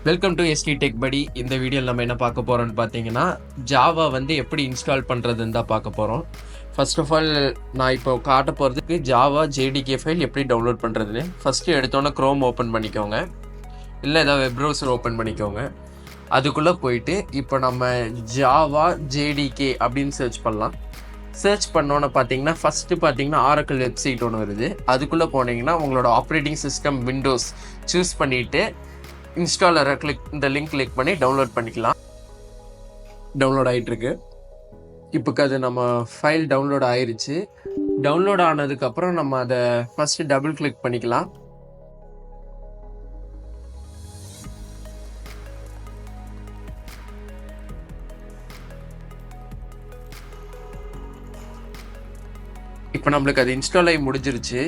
Welcome to ST tech படி. இந்த வீடியோவில் நம்ம என்ன பார்க்க போகிறோம்னு பார்த்தீங்கன்னா, ஜாவா வந்து எப்படி இன்ஸ்டால் பண்ணுறதுன்னு தான் பார்க்க போகிறோம். ஃபர்ஸ்ட் ஆஃப் ஆல் நான் இப்போ காட்ட போகிறதுக்கு ஜாவா ஜேடிகே ஃபைல் எப்படி டவுன்லோட் பண்ணுறதுன்னு. ஃபஸ்ட்டு எடுத்தோன்னே க்ரோம் ஓப்பன் பண்ணிக்கோங்க, இல்லை ஏதாவது வெப் ப்ரௌசர் ஓப்பன் பண்ணிக்கோங்க. அதுக்குள்ளே போயிட்டு இப்போ நம்ம ஜாவா ஜேடிகே அப்படின்னு சர்ச் பண்ணலாம். சர்ச் பண்ணோன்னு பார்த்தீங்கன்னா ஃபஸ்ட்டு பார்த்தீங்கன்னா ஆரக்கிள் வெப்சைட் ஒன்று வருது. அதுக்குள்ளே போனீங்கன்னா உங்களோட ஆப்ரேட்டிங் சிஸ்டம் விண்டோஸ் சூஸ் பண்ணிவிட்டு இன்ஸ்டாலரை இந்த லிங்க் கிளிக் பண்ணி டவுன்லோட் பண்ணிக்கலாம். டவுன்லோட் ஆகிட்டுருக்கு. இப்போ அது நம்ம ஃபைல் டவுன்லோட் ஆயிடுச்சு. டவுன்லோட் ஆனதுக்கப்புறம் நம்ம அதை ஃபஸ்ட்டு டபுள் கிளிக் பண்ணிக்கலாம். இப்போ நம்மளுக்கு அது இன்ஸ்டால் ஆகி முடிஞ்சிருச்சு.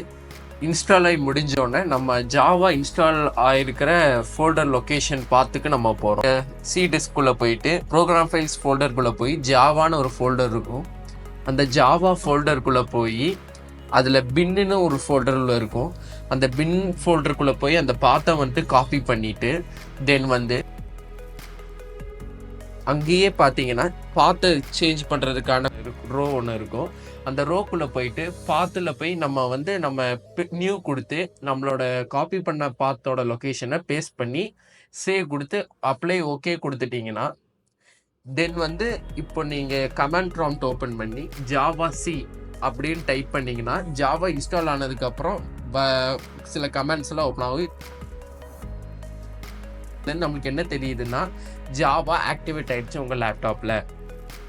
இன்ஸ்டால் ஆகி முடிஞ்சோடனே நம்ம ஜாவா இன்ஸ்டால் ஆகிருக்கிற ஃபோல்டர் லொக்கேஷன் பார்த்துக்கு நம்ம போகிறோம். சி டிஸ்க்குள்ளே போயிட்டு ப்ரோக்ராம் ஃபைல்ஸ் ஃபோல்டருக்குள்ளே போய் ஜாவான்னு ஒரு ஃபோல்டர் இருக்கும். அந்த ஜாவா ஃபோல்டருக்குள்ளே போய் அதில் பின்னு ஒரு ஃபோல்டரில் இருக்கும். அந்த பின் ஃபோல்டருக்குள்ளே போய் அந்த பாத்தை வந்து காப்பி பண்ணிவிட்டு தென் வந்து அங்கேயே பார்த்தீங்கன்னா பாத்தை சேஞ்ச் பண்ணுறதுக்கான ரோ ஒன்று இருக்கும். அந்த ரோக்குள்ளே போயிட்டு பாத்தில் போய் நம்ம நியூ கொடுத்து நம்மளோட காப்பி பண்ண பாத்தோட லொக்கேஷனை பேஸ்ட் பண்ணி சேவ் கொடுத்து அப்ளை ஓகே கொடுத்துட்டிங்கன்னா தென் வந்து இப்போ நீங்கள் கமாண்ட் ப்ராம்ப்ட் ஓப்பன் பண்ணி ஜாவா சி அப்படின்னு டைப் பண்ணிங்கன்னா ஜாவா இன்ஸ்டால் ஆனதுக்கப்புறம் சில கமெண்ட்ஸ் எல்லாம் ஓப்பன் ஆகும். தென் நம்மளுக்கு என்ன தெரியுதுன்னா ஜாவா ஆக்டிவேட் ஆகிடுச்சு உங்கள் லேப்டாப்பில்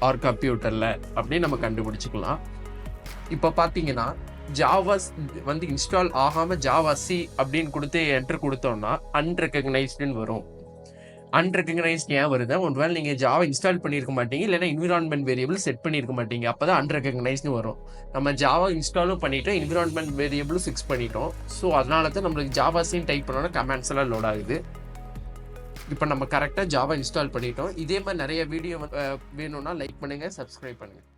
ஆர் கம்ப்யூட்டரில் அப்படின்னு நம்ம கண்டுபிடிச்சிக்கலாம். இப்போ பார்த்தீங்கன்னா ஜாவா வந்து இன்ஸ்டால் ஆகாமல் ஜாவா சி அப்படின்னு கொடுத்து என்ட்ரு கொடுத்தோம்னா அன்ரெகனைஸ்டுன்னு வரும். அன்ரெகனைஸ்ட் ஏன் வருது? ஒருவேளை நீங்கள் ஜாவா இன்ஸ்டால் பண்ணியிருக்க மாட்டீங்க, இல்லைன்னா என்விரான்மெண்ட் வேரியபிள் செட் பண்ணியிருக்க மாட்டீங்க. அப்போ தான் அன்ரெகனைஸ்ட்னு வரும். நம்ம ஜாவா இன்ஸ்டாலும் பண்ணிட்டோம், என்விரான்மெண்ட் வேரியபிளும் ஃபிக்ஸ் பண்ணிட்டோம். ஸோ அதனால தான் நம்மளுக்கு ஜாவா சின்னு டைப் பண்ணோன்னா கமெண்ட்ஸ் எல்லாம் லோட் ஆகுது. இப்போ நம்ம கரெக்டாக ஜாவா இன்ஸ்டால் பண்ணிட்டோம். இதே மாதிரி நிறைய வீடியோ வேணும்னா லைக் பண்ணுங்கள், சப்ஸ்கிரைப் பண்ணுங்கள்.